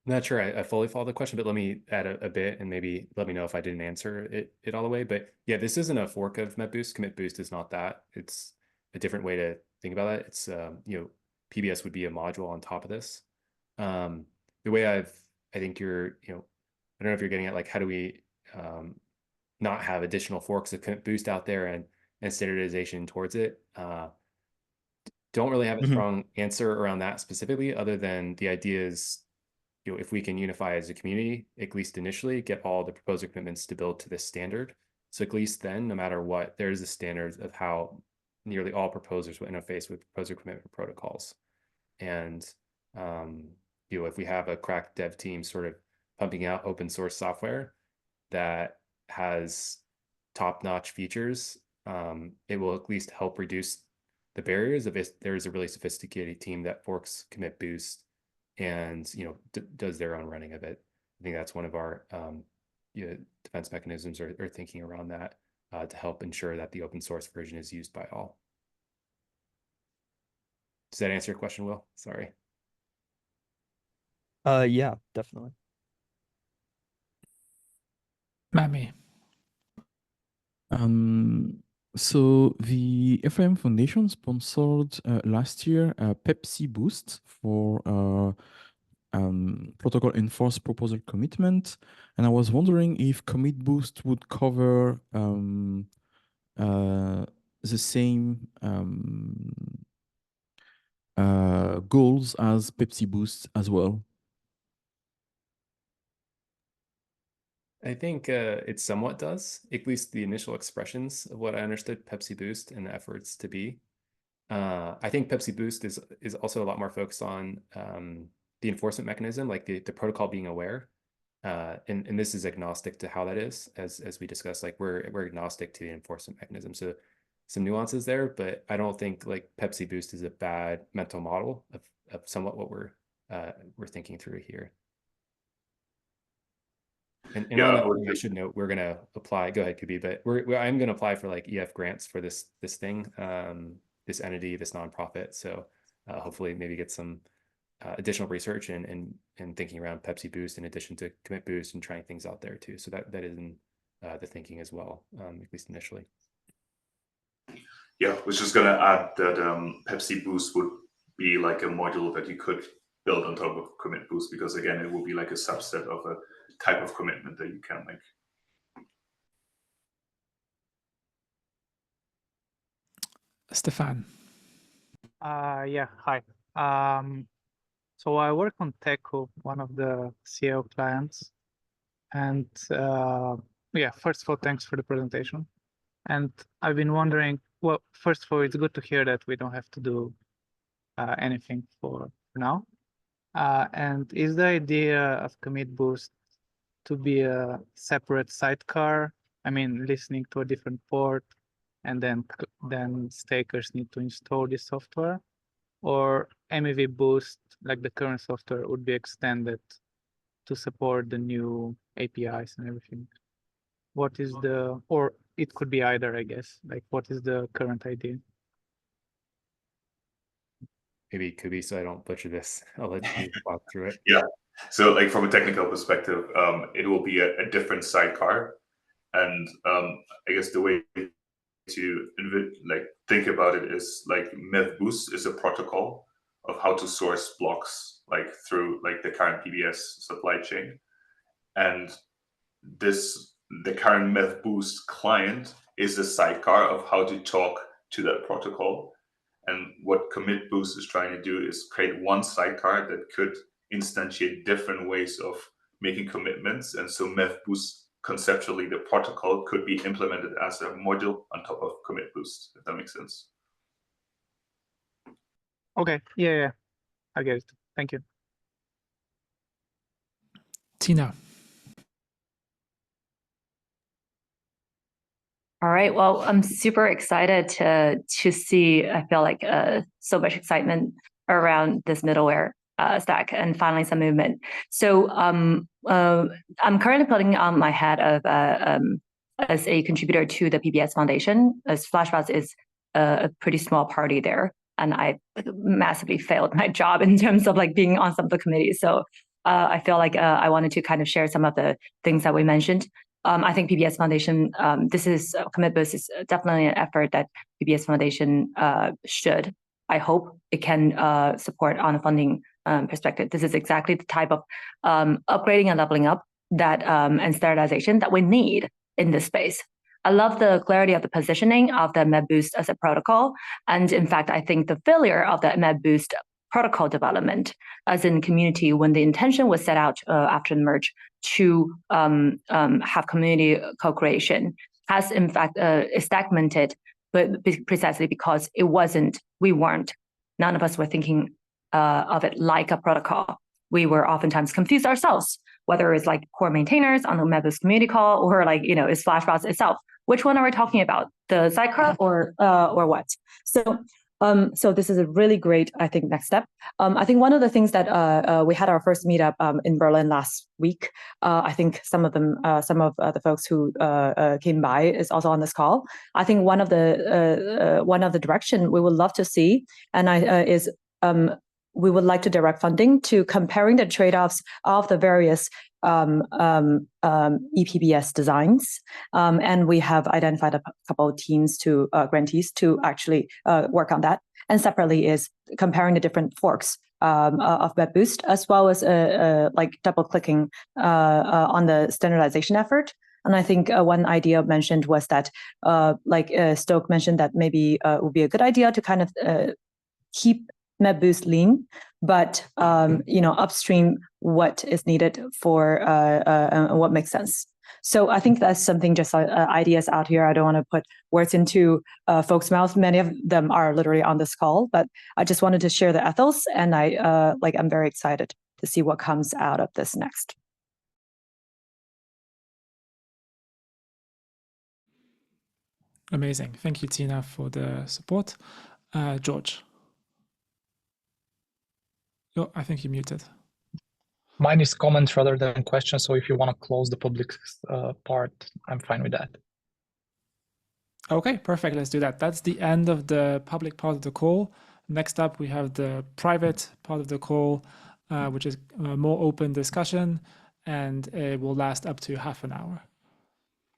not sure I fully follow the question, but let me add a bit and maybe let me know if I didn't answer it all the way. But yeah, this isn't a fork of MEF-Boost. Commit Boost is not that. It's a different way to think about it. It's PBS would be a module on top of this. The way I think you're, I don't know if you're getting at, like, how do we not have additional forks of Commit Boost out there and standardization towards it. Don't really have a strong answer around that specifically, other than the idea is, if we can unify as a community, at least initially, get all the proposer commitments to build to this standard. So at least then, no matter what, there's a standard of how nearly all proposers will interface with proposer commitment protocols. And if we have a crack dev team sort of pumping out open source software that has top-notch features, it will at least help reduce the barriers if there's a really sophisticated team that forks Commit Boost and does their own running of it. I think that's one of our defense mechanisms or thinking around that to help ensure that the open source version is used by all. Does that answer your question, Will? Sorry. Yeah, definitely. Mammy. So the Ethereum Foundation sponsored last year Pepsi Boost for protocol enforced proposal commitment, and I was wondering if Commit Boost would cover the same goals as Pepsi Boost as well. I think it somewhat does, at least the initial expressions of what I understood Pepsi Boost and the efforts to be. I think Pepsi Boost is also a lot more focused on the enforcement mechanism, like the protocol being aware. And this is agnostic to how that is, as we discussed, like we're agnostic to the enforcement mechanism. So some nuances there, but I don't think like Pepsi Boost is a bad mental model of somewhat what we're thinking through here. And Yeah, on I that would point, I should note we're gonna apply. Go ahead, Kubi, but I'm gonna apply for like EF grants for this thing, this entity, this nonprofit. So hopefully, maybe get some additional research and thinking around Pepsi Boost in addition to Commit Boost and trying things out there too. So that is in the thinking as well, at least initially. Yeah, I was just gonna add that Pepsi Boost would be like a module that you could build on top of Commit Boost, because again, it will be like a subset of a type of commitment that you can make. Stefan. Yeah, hi. So I work on TechHub, one of the CEO clients. And yeah, first of all, thanks for the presentation. And I've been wondering, well, first of all, it's good to hear that we don't have to do anything for now. And is the idea of Commit Boost to be a separate sidecar? I mean, listening to a different port, and then stakers need to install this software, or MEV Boost, like the current software, would be extended to support the new APIs and everything? What is the, or it could be either, I guess, like what is the current idea? Maybe Kubi, so I don't butcher this. I'll let you walk through it. Yeah. So like from a technical perspective, it will be a different sidecar. And I guess the way to think about it is like MEV Boost is a protocol of how to source blocks like through like the current PBS supply chain. And the current MEV Boost client is the sidecar of how to talk to that protocol. And what Commit Boost is trying to do is create one sidecar that could instantiate different ways of making commitments. And so MEV Boost, conceptually, the protocol could be implemented as a module on top of Commit Boost, if that makes sense. Okay, yeah, I get it. Thank you. Tina. All right. Well, I'm super excited to see. I feel like so much excitement around this middleware stack and finally some movement. So I'm currently putting on my hat of as a contributor to the PBS Foundation, as Flashbots is a pretty small party there, and I massively failed my job in terms of like being on some of the committees. So I feel like I wanted to kind of share some of the things that we mentioned. I think PBS Foundation, this is Commit Boost is definitely an effort that PBS Foundation should. I hope it can support on a funding perspective. This is exactly the type of upgrading and leveling up that and standardization that we need in this space. I love the clarity of the positioning of the MEV Boost as a protocol. And in fact, I think the failure of the MEV Boost protocol development as in community, when the intention was set out after the merge to have community co-creation, has in fact stagnated, but precisely because none of us were thinking of it like a protocol. We were oftentimes confused ourselves, whether it's like core maintainers on the MEV Boost community call, or like, it's Flashbots itself. Which one are we talking about? The sidecar or what? So this is a really great, I think, next step. I think one of the things that we had our first meetup in Berlin last week. I think some of the folks who came by is also on this call. I think one of the direction we would love to see, and is we would like to direct funding to comparing the trade-offs of the various EPBS designs, and we have identified a couple of teams to grantees to actually work on that. And separately is comparing the different forks of MEV Boost, as well as like double-clicking on the standardization effort. And I think one idea mentioned was that, Stoke mentioned that maybe it would be a good idea to kind of keep MEV Boost lean, but upstream what is needed for what makes sense. So I think that's something, just ideas out here. I don't want to put words into folks' mouths. Many of them are literally on this call, but I just wanted to share the ethos, and I'm very excited to see what comes out of this next. Amazing. Thank you, Tina, for the support. George. Oh, I think you're muted. Mine is comments rather than questions. So if you want to close the public part, I'm fine with that. Okay, perfect. Let's do that. That's the end of the public part of the call. Next up, we have the private part of the call, which is a more open discussion, and it will last up to half an hour.